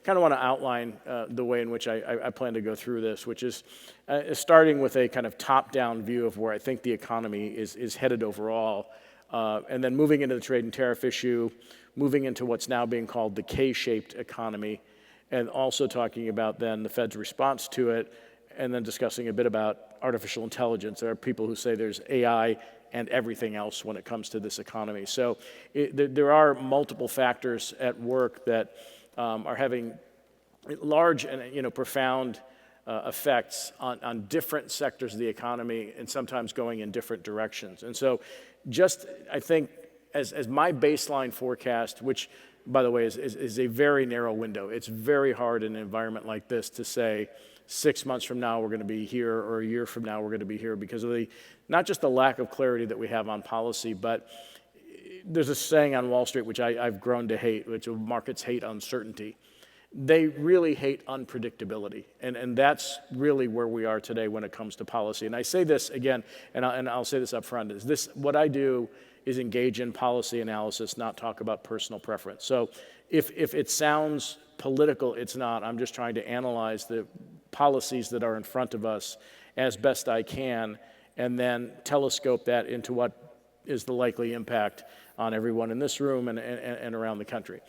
kind of want to outline the way in which I plan to go through this, which is starting with a kind of top-down view of where I think the economy is headed overall, and then moving into the trade and tariff issue, moving into what's now being called the K-shaped economy, and also talking about then the Fed's response to it, and then discussing a bit about artificial intelligence. There are people who say there's AI and everything else when it comes to this economy. So there are multiple factors at work that are having large and profound effects on different sectors of the economy, and sometimes going in different directions. And so just, I think, as my baseline forecast, which, by the way, is a very narrow window. It's very hard in an environment like this to say 6 months from now we're going to be here, or a year from now we're going to be here, because of not just the lack of clarity that we have on policy, but there's a saying on Wall Street, which I've grown to hate, which markets hate uncertainty. They really hate unpredictability, and that's really where we are today when it comes to policy. And I say this again, and I'll say this up front, is this, what I do is engage in policy analysis, not talk about personal preference. So if it sounds political, it's not. I'm just trying to analyze the policies that are in front of us as best I can, and then telescope that into what is the likely impact on everyone in this room and around the country.